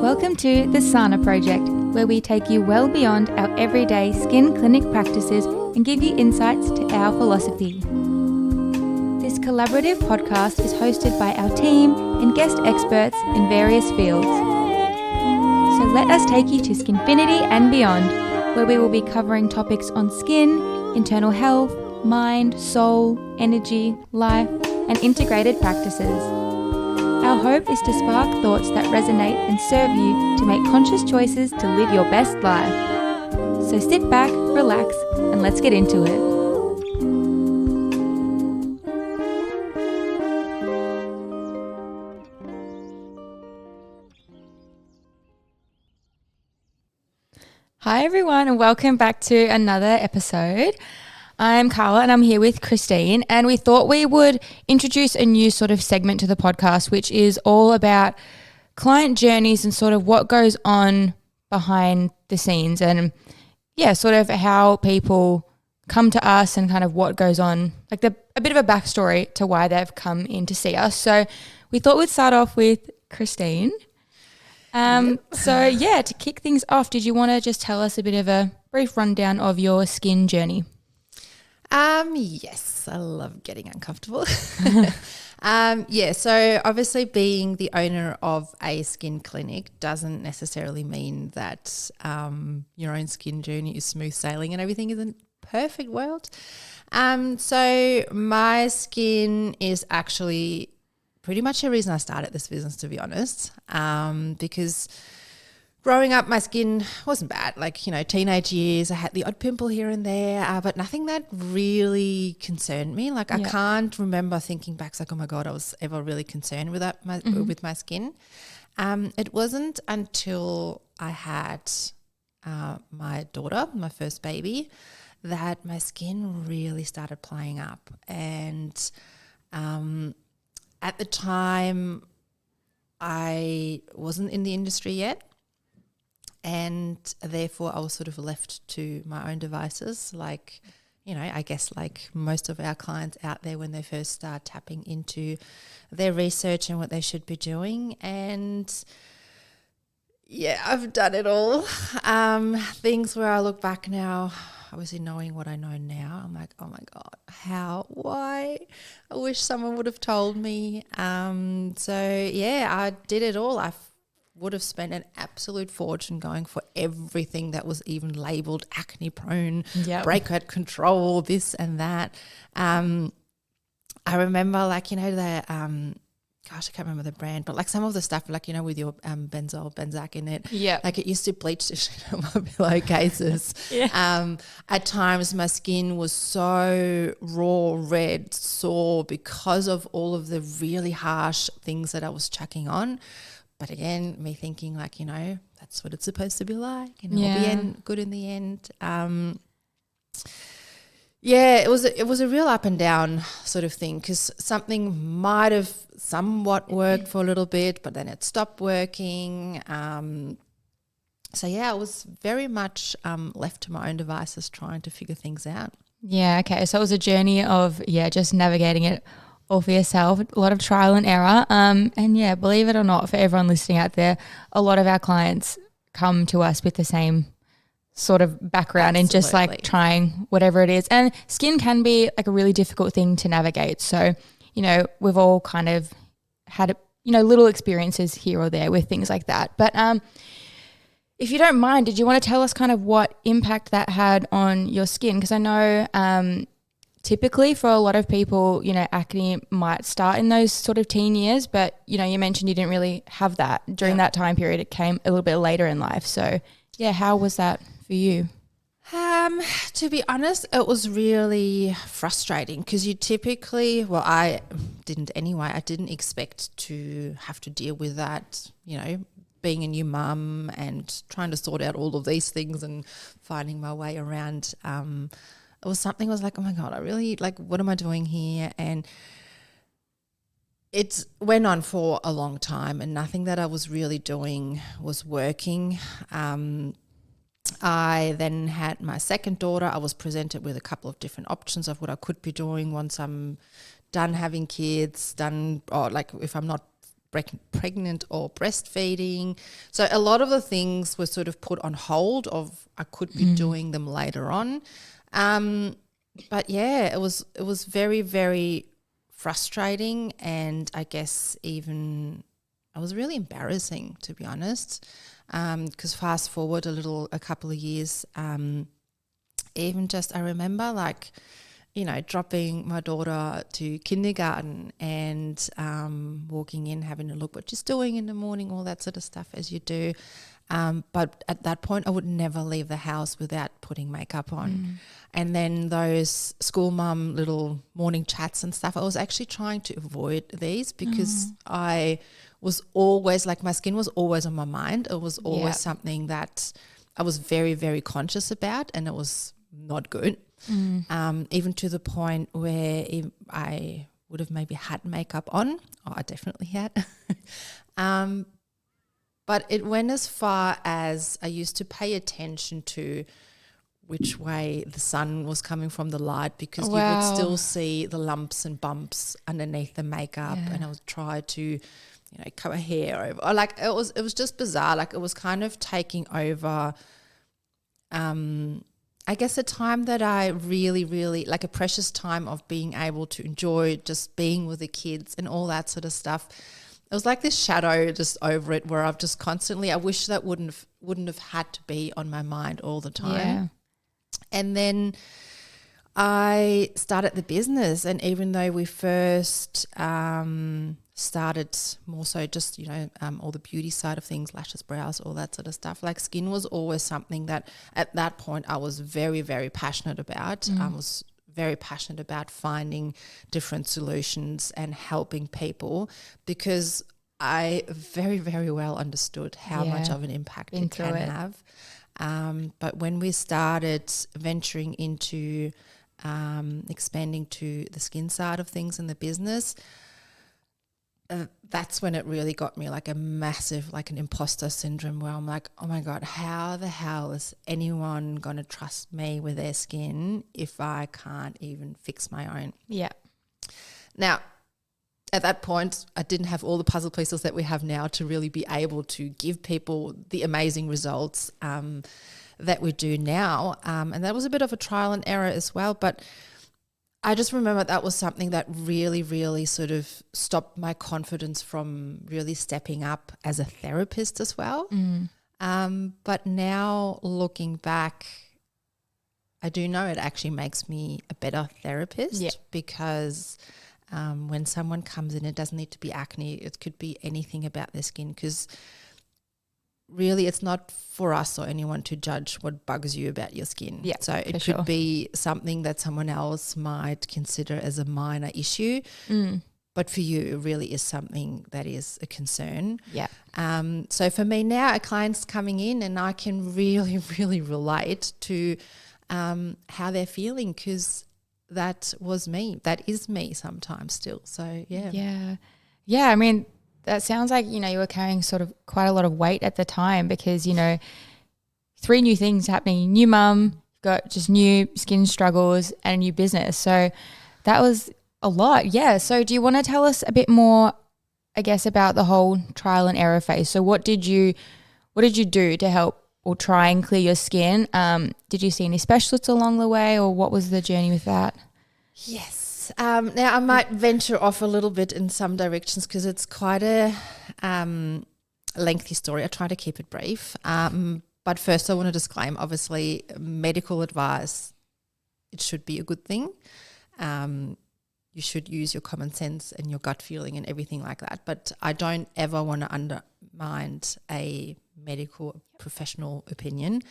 Welcome to the Sana Project, where we take you well beyond our everyday skin clinic practices and give you insights to our philosophy. This collaborative podcast is hosted by our team and guest experts in various fields. So let us take you to Skinfinity and beyond, where we will be covering topics on skin, internal health, mind, soul, energy, life, and integrated practices. Our hope is to spark thoughts that resonate and serve you to make conscious choices to live your best life. So sit back, relax, and let's get into it. Hi everyone, and welcome back to another episode. I'm Carla and I'm here with Christine, and we thought we would introduce a new sort of segment to the podcast, which is all about client journeys and sort of what goes on behind the scenes and sort of how people come to us and kind of what goes on, like a bit of a backstory to why they've come in to see us. So we thought we'd start off with Christine. To kick things off, did you want to just tell us a bit of a brief rundown of your skin journey? Yes, I love getting uncomfortable. So obviously being the owner of a skin clinic doesn't necessarily mean that your own skin journey is smooth sailing and everything is a perfect world. So my skin is actually pretty much the reason I started this business, to be honest, because growing up, my skin wasn't bad. Teenage years, I had the odd pimple here and there, but nothing that really concerned me. I can't remember thinking back, oh my God, I was ever really concerned with that with my skin. It wasn't until I had my daughter, my first baby, that my skin really started playing up. And at the time, I wasn't in the industry yet. And therefore I was sort of left to my own devices, I guess like most of our clients out there when they first start tapping into their research and what they should be doing. And I've done it all. Things where I look back now, obviously knowing what I know now, I'm like, oh my God, how, why? I wish someone would have told me. I did it all. I would have spent an absolute fortune going for everything that was even labelled acne prone, breakout control, this and that. I remember I can't remember the brand, but some of the stuff with your Benzac in it, it used to bleach the shit out of my pillowcases. At times my skin was so raw, red, sore because of all of the really harsh things that I was chucking on. But again, me thinking that's what it's supposed to be like, and it'll be good in the end. It was a real up and down sort of thing, because something might have somewhat worked for a little bit, but then it stopped working. I was very much left to my own devices trying to figure things out. Yeah, okay. So it was a journey of just navigating it all for yourself, a lot of trial and error. Believe it or not, for everyone listening out there, a lot of our clients come to us with the same sort of background. Absolutely. And just trying whatever it is. And skin can be a really difficult thing to navigate. So, we've all kind of had, little experiences here or there with things like that. But if you don't mind, did you want to tell us kind of what impact that had on your skin? Because I know typically for a lot of people, acne might start in those sort of teen years, but, you mentioned you didn't really have that during that time period. It came a little bit later in life. So, how was that for you? To be honest, it was really frustrating because you typically, I didn't anyway, I didn't expect to have to deal with that, being a new mum and trying to sort out all of these things and finding my way around. It was something I was like, oh my God, I really what am I doing here? And it went on for a long time and nothing that I was really doing was working. I then had my second daughter. I was presented with a couple of different options of what I could be doing once I'm done having kids, if I'm not pregnant or breastfeeding. So a lot of the things were sort of put on hold of I could be doing them later on. But yeah, it was very, very frustrating, and I guess even it was really embarrassing, to be honest. Because fast forward a couple of years, even just I remember like, you know, dropping my daughter to kindergarten and walking in, having a look what she's doing in the morning, all that sort of stuff as you do. But at that point, I would never leave the house without putting makeup on. And then those school mum little morning chats and stuff, I was actually trying to avoid these because I was always like, my skin was always on my mind. It was always something that I was very, very conscious about, and it was not good. Even to the point where I would have maybe had makeup on. Oh, I definitely had. But it went as far as I used to pay attention to which way the sun was coming from the light, because you would still see the lumps and bumps underneath the makeup, and I would try to, you know, cover hair over. Or like it was just bizarre. Like it was kind of taking over. I guess a time that I really, really like, a precious time of being able to enjoy just being with the kids and all that sort of stuff. It was like this shadow just over it, where I've just constantly, I wish that wouldn't have had to be on my mind all the time. Yeah. And then I started the business, and even though we first started more so just, you know, all the beauty side of things, lashes, brows, all that sort of stuff, like skin was always something that at that point I was very, very passionate about. I was very passionate about finding different solutions and helping people, because I very, very well understood how much of an impact it can have. But when we started venturing into expanding to the skin side of things in the business, that's when it really got me like a massive, like an imposter syndrome, where I'm like, oh my God, how the hell is anyone going to trust me with their skin if I can't even fix my own? Yeah. Now, at that point, I didn't have all the puzzle pieces that we have now to really be able to give people the amazing results that we do now. And that was a bit of a trial and error as well. But I just remember that was something that really, really sort of stopped my confidence from really stepping up as a therapist as well. But now looking back, I do know it actually makes me a better therapist, because when someone comes in, it doesn't need to be acne. It could be anything about their skin, because really it's not for us or anyone to judge what bugs you about your skin. Yeah, so it could be something that someone else might consider as a minor issue, but for you it really is something that is a concern. Yeah. So for me now, a client's coming in and I can really, really relate to how they're feeling, because that was me. That is me sometimes still. So yeah. Yeah, I mean, that sounds like, you know, you were carrying sort of quite a lot of weight at the time, because, you know, 3 new things happening, new mum, got just new skin struggles and a new business. So that was a lot. Yeah. So do you want to tell us a bit more, I guess, about the whole trial and error phase? So what did you do to help or try and clear your skin? Did you see any specialists along the way, or what was the journey with that? Yes. Now I might venture off a little bit in some directions, because it's quite a lengthy story. I try to keep it brief. But first I want to disclaim, obviously, medical advice, it should be a good thing. You should use your common sense and your gut feeling and everything like that. But I don't ever want to undermine a medical professional opinion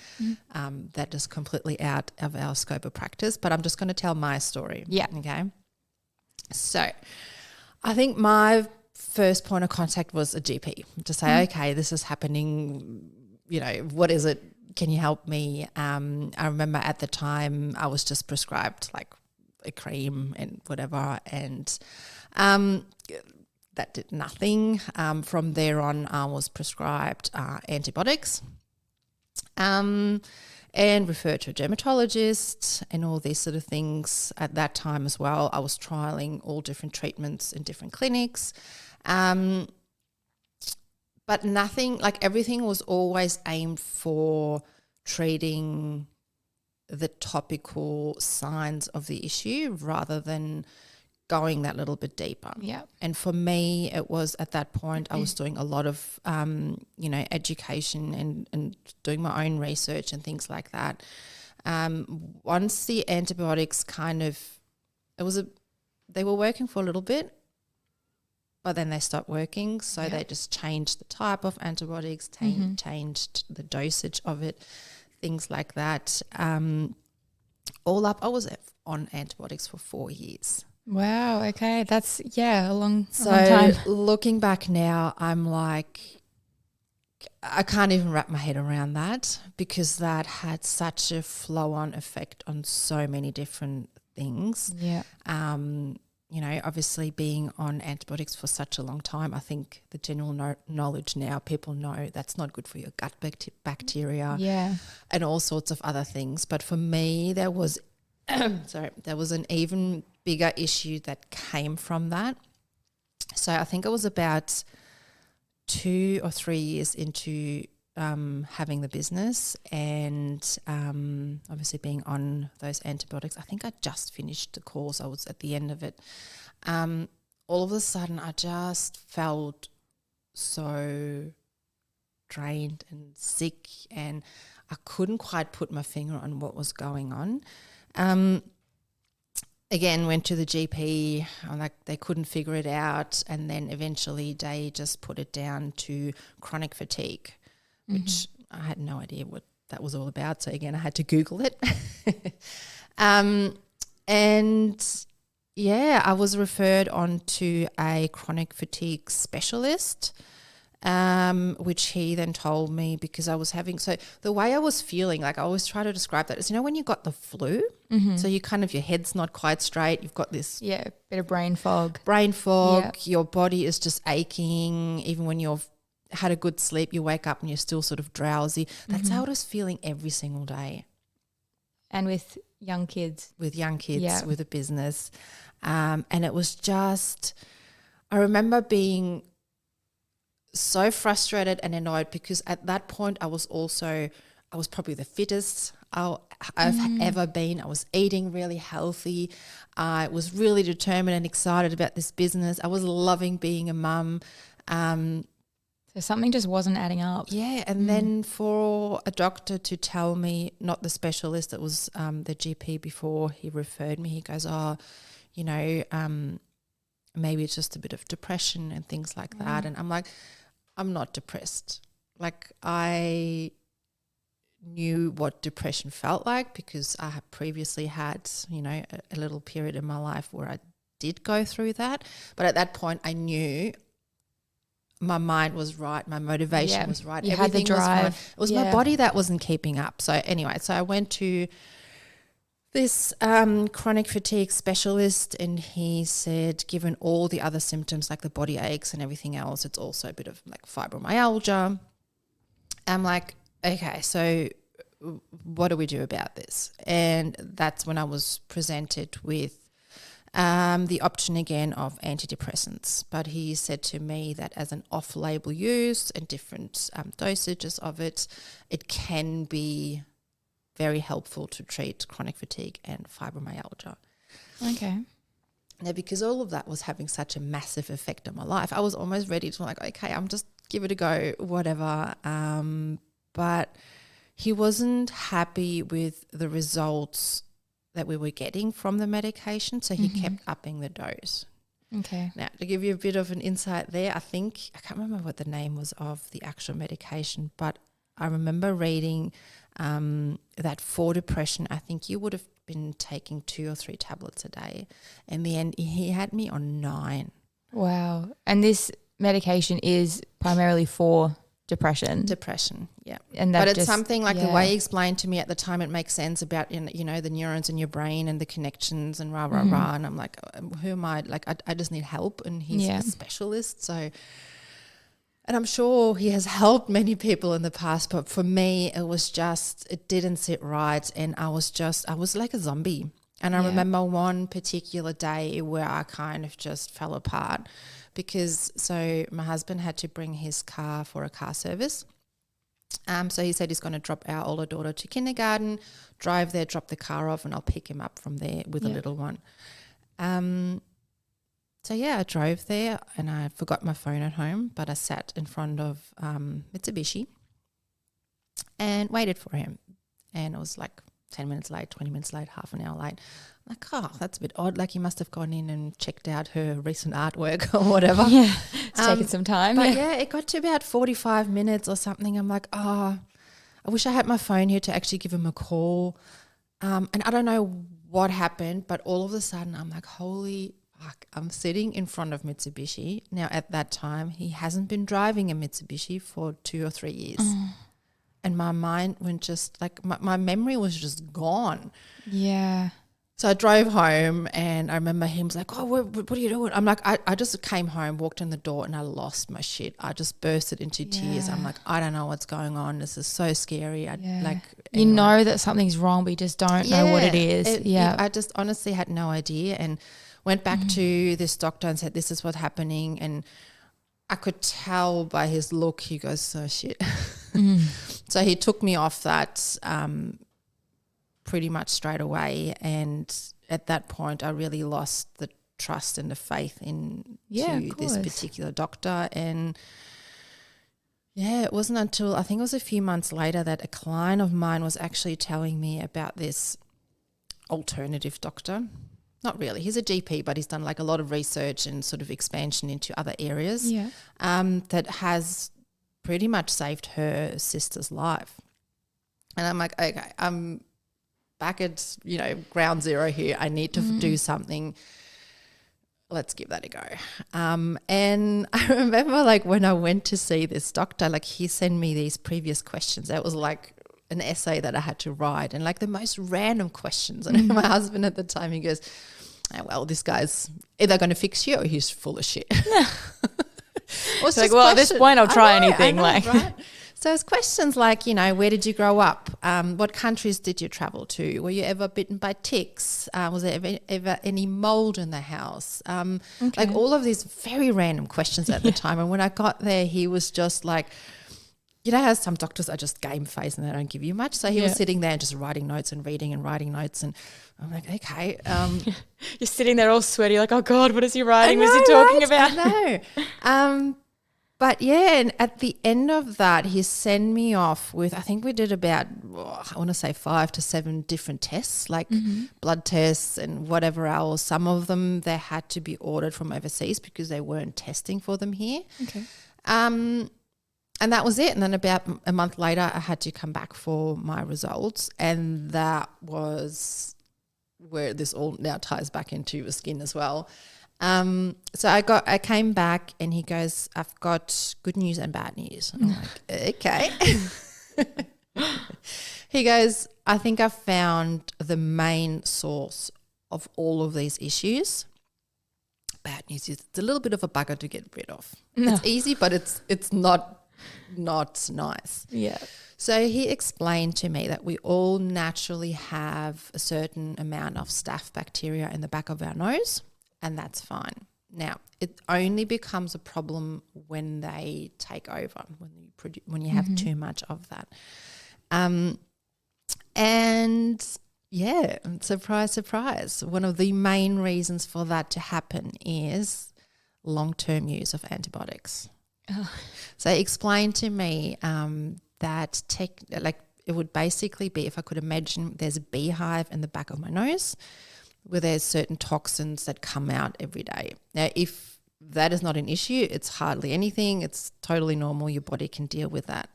that is completely out of our scope of practice. But I'm just going to tell my story. Yeah. Okay. So I think my first point of contact was a GP to say, okay, this is happening, you know, what is it? Can you help me? I remember at the time I was just prescribed like a cream and whatever, and that did nothing. From there on, I was prescribed antibiotics and referred to a dermatologist and all these sort of things. At that time as well, I was trialling all different treatments in different clinics. but nothing, like everything was always aimed for treating the topical signs of the issue rather than going that little bit deeper. Yeah. And for me, it was at that point I was doing a lot of, education and doing my own research and things like that. Once the antibiotics they were working for a little bit, but then they stopped working. So they just changed the type of antibiotics, changed the dosage of it, things like that. All up, I was on antibiotics for 4 years. Wow. Okay. That's, a long So time. looking back now, I'm like, I can't even wrap my head around that because that had such a flow-on effect on so many different things. Yeah. Obviously being on antibiotics for such a long time, I think the general knowledge now, people know that's not good for your gut bacteria and all sorts of other things. But for me, there was an even bigger issue that came from that. So I think it was about 2 or 3 years into having the business and obviously being on those antibiotics. I think I just finished the course. I was at the end of it. All of a sudden I just felt so drained and sick and I couldn't quite put my finger on what was going on. Again, went to the GP, they couldn't figure it out, and then eventually they just put it down to chronic fatigue, which I had no idea what that was all about. So again, I had to Google it. I was referred on to a chronic fatigue specialist, which he then told me because I was having, so the way I was feeling, like I always try to describe that is, when you got the flu, so you your head's not quite straight, you've got this bit of brain fog, your body is just aching, even when you've had a good sleep, you wake up and you're still sort of drowsy. That's how I was feeling every single day. And with young kids. With a business. And it was just, I remember being so frustrated and annoyed because at that point I was probably the fittest I've ever been. I was eating really healthy. I was really determined and excited about this business. I was loving being a mum. So something just wasn't adding up. Yeah, and then for a doctor to tell me, not the specialist, it was the GP before he referred me, he goes, maybe it's just a bit of depression and things like that. And I'm like, I'm not depressed. Like I knew what depression felt like because I had previously had, a little period in my life where I did go through that. But at that point I knew my mind was right, my motivation was right. You everything had the drive. was fine. It was my body that wasn't keeping up. So anyway, I went to this chronic fatigue specialist and he said, given all the other symptoms like the body aches and everything else, it's also a bit of like fibromyalgia. I'm like, okay, so what do we do about this? And that's when I was presented with the option again of antidepressants. But he said to me that as an off-label use and different dosages of it, it can be very helpful to treat chronic fatigue and fibromyalgia. Okay. Now, because all of that was having such a massive effect on my life, I was almost ready to okay, I'm just give it a go, whatever. But he wasn't happy with the results that we were getting from the medication, so he kept upping the dose. Okay. Now, to give you a bit of an insight there, I can't remember what the name was of the actual medication, but I remember reading that for depression, I think you would have been taking 2 or 3 tablets a day. In the end, he had me on 9. Wow. And this medication is primarily for depression. Depression, yeah. But it's something like the way he explained to me at the time, it makes sense about, the neurons in your brain and the connections and rah, rah, rah. And I'm like, who am I? Like, I just need help. And he's a specialist. So, and I'm sure he has helped many people in the past, but for me, it didn't sit right. And I was like a zombie. And I remember one particular day where I kind of just fell apart because so my husband had to bring his car for a car service. So he said he's going to drop our older daughter to kindergarten, drive there, drop the car off, and I'll pick him up from there with a little one. So, I drove there and I forgot my phone at home, but I sat in front of Mitsubishi and waited for him. And it was like 10 minutes late, 20 minutes late, half an hour late. I'm like, oh, that's a bit odd. Like he must have gone in and checked out her recent artwork or whatever. Yeah, it's taken some time. But it got to about 45 minutes or something. I'm like, oh, I wish I had my phone here to actually give him a call. And I don't know what happened, but all of a sudden I'm like, holy fuck, I'm sitting in front of Mitsubishi. Now at that time, he hasn't been driving a Mitsubishi for 2 or 3 years. And my mind went just like, my memory was just gone. Yeah. So I drove home and I remember him was like, oh, what are you doing? I'm like, I just came home, walked in the door and I lost my shit. I just bursted into tears. I'm like, I don't know what's going on. This is so scary. You know that something's wrong, but you just don't know what it is. I just honestly had no idea and went back to this doctor and said, this is what's happening. And I could tell by his look, he goes, oh, shit. So he took me off that pretty much straight away, and at that point I really lost the trust and the faith in this particular doctor. And it wasn't until I think it was a few months later that a client of mine was actually telling me about this alternative doctor. Not really, he's a GP, but he's done like a lot of research and sort of expansion into other areas that has pretty much saved her sister's life. And I'm like, okay, I'm back at, ground zero here. I need to do something. Let's give that a go. And I remember like when I went to see this doctor, like he sent me these previous questions. That was like an essay that I had to write and like the most random questions. And my husband at the time, he goes, oh, well, this guy's either going to fix you or he's full of shit. It's like, well, at this point I'll try anything. Right? So it's questions like, where did you grow up? What countries did you travel to? Were you ever bitten by ticks? Was there ever any mold in the house? Like all of these very random questions at the time. And when I got there, he was just like, how some doctors are just game face and they don't give you much. So he was sitting there and just writing notes and reading and writing notes. And I'm like, okay. You're sitting there all sweaty like, oh, God, what is he writing? What is he talking about? I know. But and at the end of that, he sent me off with, I think we did about, I want to say 5 to 7 different tests, like blood tests and whatever else. Some of them, they had to be ordered from overseas because they weren't testing for them here. Okay. And that was it. And then about a month later, I had to come back for my results. And that was where this all now ties back into the skin as well. So I came back and he goes, I've got good news and bad news. I'm like, okay. He goes, I think I've found the main source of all of these issues. Bad news is it's a little bit of a bugger to get rid of. No. It's easy, but it's not nice. Yeah. So he explained to me that we all naturally have a certain amount of staph bacteria in the back of our nose. And that's fine. Now, it only becomes a problem when they take over, when you have too much of that. And surprise, surprise, one of the main reasons for that to happen is long-term use of antibiotics. Oh. So he explained to me that it would basically be, if I could imagine, there's a beehive in the back of my nose where there's certain toxins that come out every day. Now, if that is not an issue, it's hardly anything. It's totally normal. Your body can deal with that.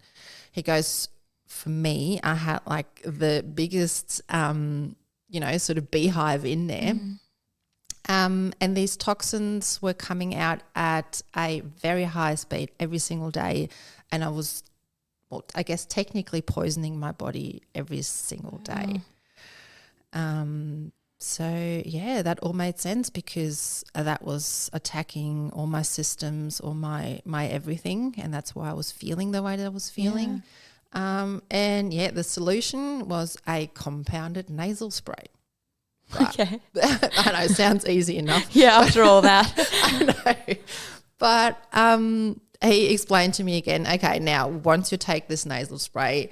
He goes, for me, I had like the biggest, sort of beehive in there. And these toxins were coming out at a very high speed every single day. And I was, I guess, technically poisoning my body every single day. So, that all made sense because that was attacking all my systems, all my everything, and that's why I was feeling the way that I was feeling. The solution was a compounded nasal spray. Right. Okay. I know, sounds easy enough. Yeah, after all that. I know. But he explained to me again, okay, now once you take this nasal spray,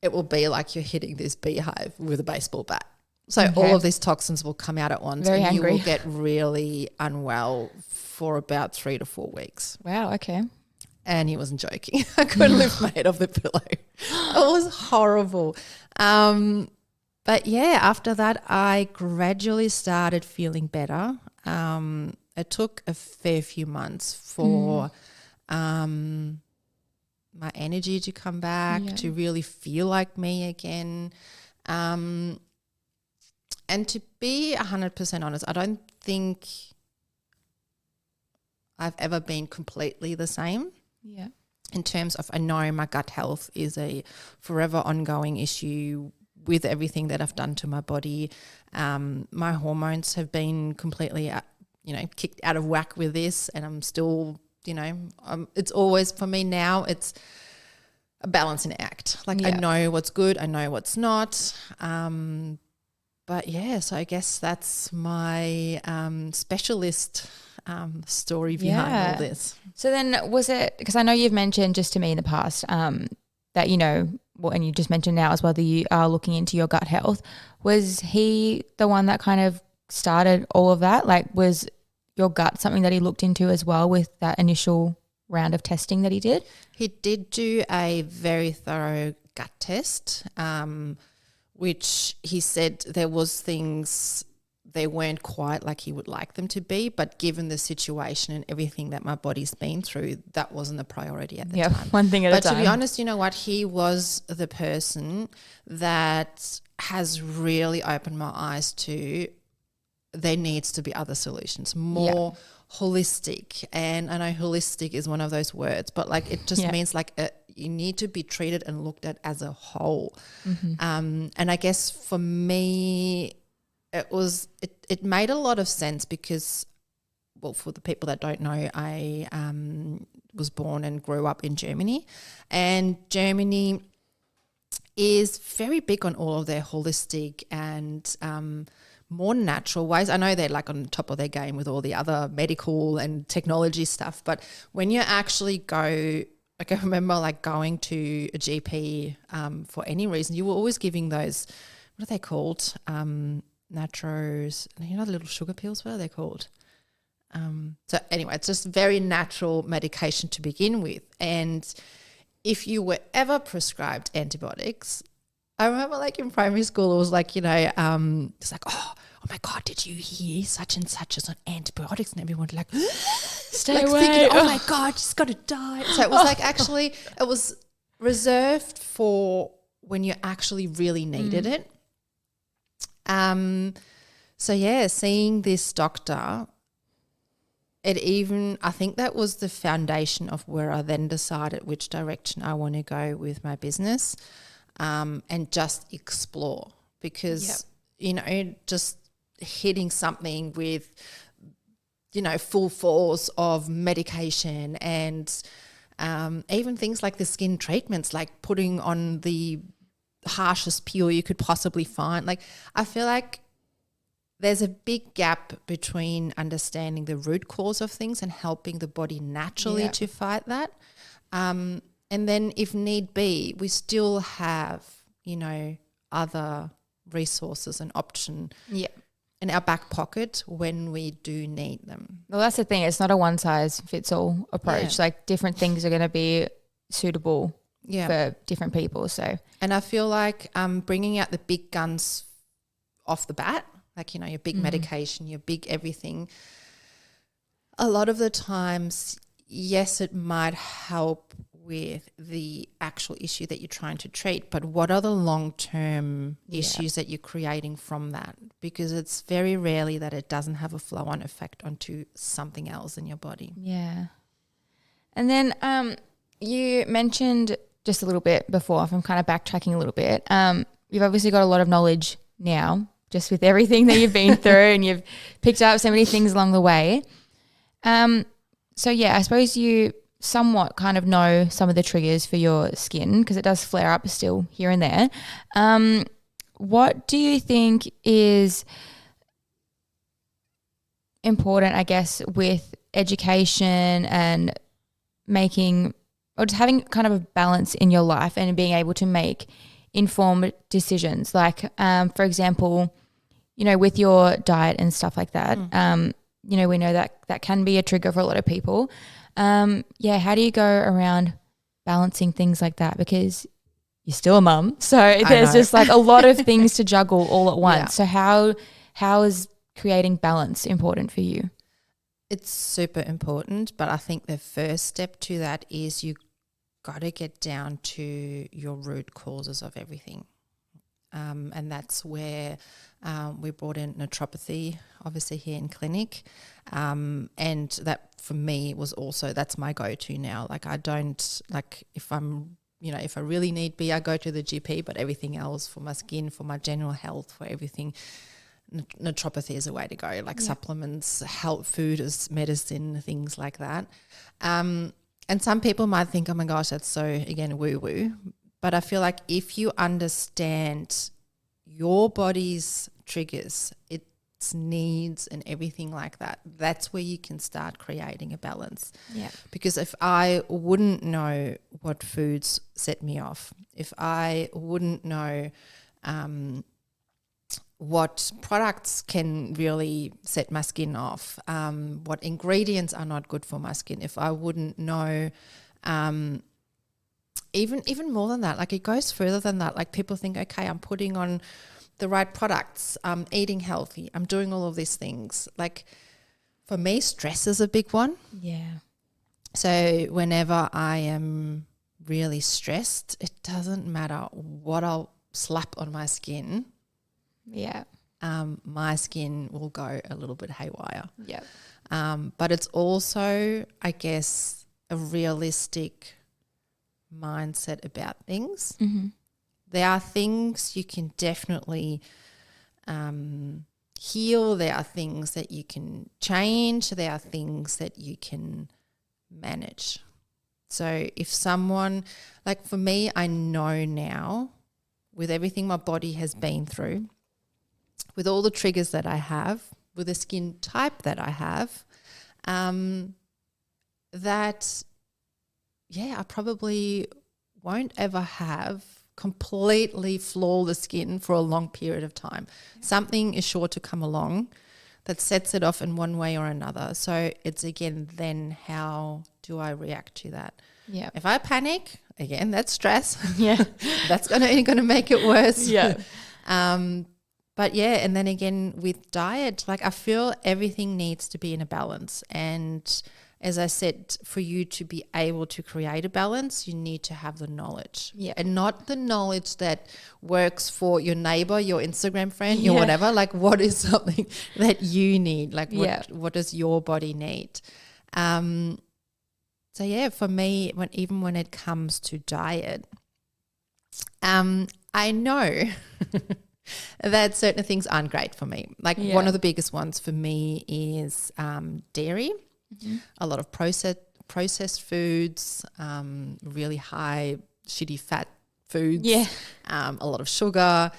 it will be like you're hitting this beehive with a baseball bat. So all of these toxins will come out at once. Very and angry. You will get really unwell for about 3 to 4 weeks. Wow, okay. And he wasn't joking. I couldn't lift my head off the pillow. It was horrible. But yeah, after that, I gradually started feeling better. It took a fair few months for my energy to come back, to really feel like me again. And to be 100% honest, I don't think I've ever been completely the same. Yeah. In terms of, I know my gut health is a forever ongoing issue with everything that I've done to my body. My hormones have been completely, kicked out of whack with this, and I'm still, it's always, for me now, it's a balancing act. Like I know what's good, I know what's not. But yeah, so I guess that's my specialist story behind all this. So then was it, because I know you've mentioned just to me in the past that, and you just mentioned now as well that you are looking into your gut health. Was he the one that kind of started all of that? Like, was your gut something that he looked into as well with that initial round of testing that he did? He did do a very thorough gut test, which he said there was things, they weren't quite like he would like them to be, but given the situation and everything that my body's been through, that wasn't a priority at the time. One thing at a time. But to be honest, you know what? He was the person that has really opened my eyes to there needs to be other solutions, more holistic. And I know holistic is one of those words, but like it just means like you need to be treated and looked at as a whole. And I guess for me, it made a lot of sense because, well, for the people that don't know, I was born and grew up in Germany, and Germany is very big on all of their holistic and more natural ways. I know they're like on top of their game with all the other medical and technology stuff, but when you actually go, like I remember like going to a GP for any reason, you were always giving those, what are they called? Natros, the little sugar pills, what are they called? So anyway, it's just very natural medication to begin with. And if you were ever prescribed antibiotics, I remember like in primary school, it was like, it's like, oh my God, did you hear such and such is on antibiotics? And everyone like, stay away. Thinking, oh my God, she's going to die. So it was like actually, it was reserved for when you actually really needed it. So yeah, seeing this doctor, I think that was the foundation of where I then decided which direction I want to go with my business, and just explore because, just hitting something with, full force of medication and even things like the skin treatments, like putting on the harshest peel you could possibly find. Like I feel like there's a big gap between understanding the root cause of things and helping the body naturally to fight that. And then if need be, we still have, other resources and option in our back pocket when we do need them. Well, that's the thing. It's not a one size fits all approach. Like different things are going to be suitable for different people. So, and I feel like bringing out the big guns off the bat, like, your big medication, your big everything, a lot of the times, yes, it might help with the actual issue that you're trying to treat, but what are the long-term issues that you're creating from that? Because it's very rarely that it doesn't have a flow-on effect onto something else in your body. Yeah. And then you mentioned just a little bit before, if I'm kind of backtracking a little bit, you've obviously got a lot of knowledge now just with everything that you've been through and you've picked up so many things along the way. So, yeah, I suppose you somewhat kind of know some of the triggers for your skin because it does flare up still here and there. What do you think is important, I guess, with education and making or just having kind of a balance in your life and being able to make informed decisions. Like, for example, with your diet and stuff like that, we know that can be a trigger for a lot of people. How do you go around balancing things like that? Because you're still a mum, so there's just like a lot of things to juggle all at once. Yeah. So how is creating balance important for you? It's super important, but I think the first step to that is you got to get down to your root causes of everything. And that's where we brought in naturopathy, obviously here in clinic. And that for me was also, that's my go-to now. Like I don't, like if I'm, if I really need be, I go to the GP, but everything else for my skin, for my general health, for everything, naturopathy is a way to go, like supplements, health, food as medicine, things like that. And some people might think, oh my gosh, that's so, again, woo-woo. But I feel like if you understand your body's triggers, its needs and everything like that, that's where you can start creating a balance. Yeah. Because if I wouldn't know what foods set me off, if I wouldn't know what products can really set my skin off, what ingredients are not good for my skin, if I wouldn't know even more than that, like it goes further than that. Like people think, okay, I'm putting on the right products, I'm eating healthy, I'm doing all of these things. Like for me, stress is a big one. Yeah. So whenever I am really stressed, it doesn't matter what I'll slap on my skin. Yeah. My skin will go a little bit haywire. Yeah. But it's also, I guess, a realistic mindset about things. Mm-hmm. There are things you can definitely heal. There are things that you can change. There are things that you can manage. So if someone, like for me, I know now with everything my body has been through, with all the triggers that I have, with the skin type that I have, that, I probably won't ever have completely flawless skin for a long period of time. Yeah. Something is sure to come along that sets it off in one way or another. So it's, again, then how do I react to that? Yeah. If I panic, again, that's stress. Yeah. That's only going to make it worse. Yeah. But and then again with diet, like I feel everything needs to be in a balance. And as I said, for you to be able to create a balance, you need to have the knowledge. Yeah. And not the knowledge that works for your neighbor, your Instagram friend, your whatever. Like what is something that you need? Like what does your body need? So for me, when it comes to diet, I know that certain things aren't great for me. Like one of the biggest ones for me is dairy, a lot of processed foods, really high shitty fat foods, a lot of sugar.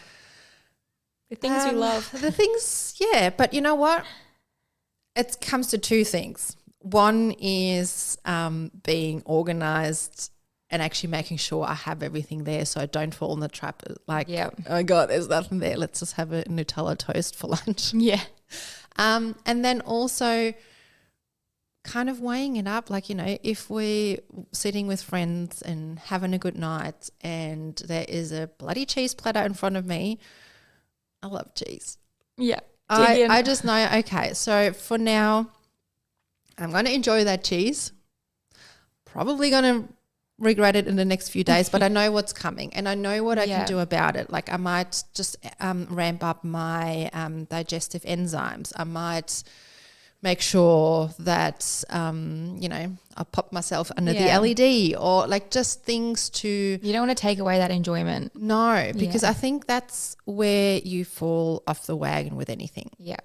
The things we love. The things, but you know what? It comes to two things. One is being organised and actually making sure I have everything there so I don't fall in the trap. Like, oh my God, there's nothing there. Let's just have a Nutella toast for lunch. Yeah. And then also kind of weighing it up. Like, if we're sitting with friends and having a good night and there is a bloody cheese platter in front of me, I love cheese. Yeah. I just know, okay, so for now, I'm going to enjoy that cheese. Probably going to regret it in the next few days, but I know what's coming and I know what I can do about it. Like I might just ramp up my digestive enzymes. I might make sure that, I pop myself under the LED or like just things to... You don't want to take away that enjoyment. No, because I think that's where you fall off the wagon with anything. Yeah.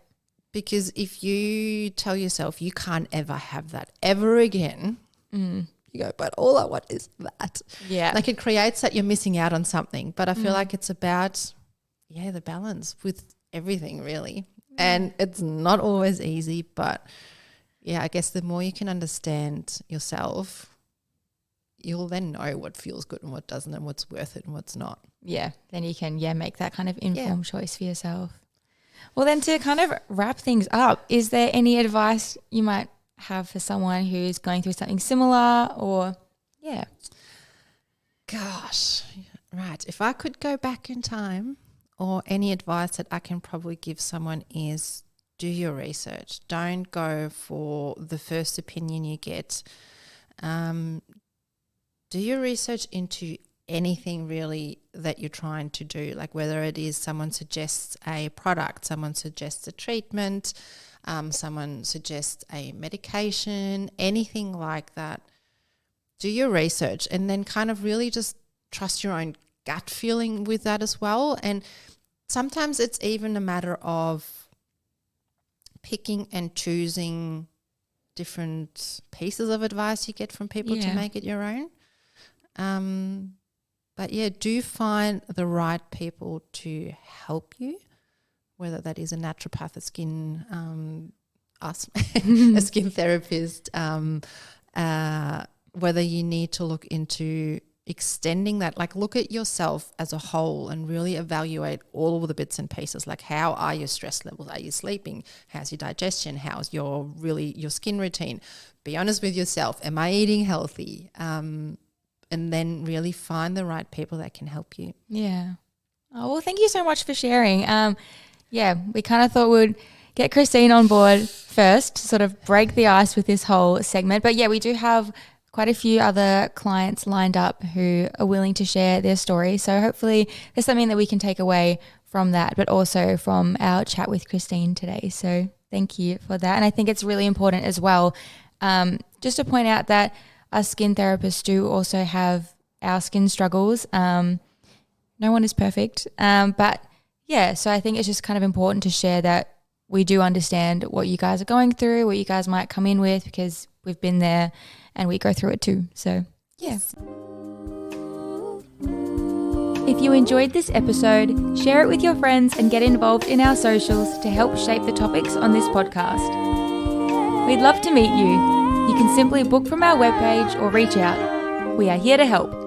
Because if you tell yourself you can't ever have that ever again, you go, but all I want is that. Yeah. Like it creates that you're missing out on something. But I feel like it's about, the balance with everything really. And it's not always easy, but I guess the more you can understand yourself, you'll then know what feels good and what doesn't, and what's worth it and what's not. Yeah, then you can make that kind of informed choice for yourself. Well, then to kind of wrap things up, is there any advice you might have for someone who's going through something similar or Gosh, right. If I could go back in time, or any advice that I can probably give someone is do your research. Don't go for the first opinion you get. Do your research into anything really that you're trying to do, like whether it is someone suggests a product, someone suggests a treatment, someone suggests a medication, anything like that. Do your research and then kind of really just trust your own gut feeling with that as well. And sometimes it's even a matter of picking and choosing different pieces of advice you get from people to make it your own. But do find the right people to help you, whether that is a naturopath, a skin, a skin therapist, whether you need to look into extending that, like look at yourself as a whole and really evaluate all of the bits and pieces, like how are your stress levels, are you sleeping, how's your digestion, how's your skin routine, be honest with yourself, am I eating healthy, and then really find the right people that can help you. Oh, well, thank you so much for sharing. We kind of thought we'd get Christine on board first to sort of break the ice with this whole segment, but we do have quite a few other clients lined up who are willing to share their story. So hopefully there's something that we can take away from that, but also from our chat with Christine today. So thank you for that. And I think it's really important as well, just to point out that us skin therapists do also have our skin struggles. No one is perfect. So I think it's just kind of important to share that we do understand what you guys are going through, what you guys might come in with, because we've been there and we go through it too. So, yes. If you enjoyed this episode, share it with your friends and get involved in our socials to help shape the topics on this podcast. We'd love to meet you. You can simply book from our webpage or reach out. We are here to help.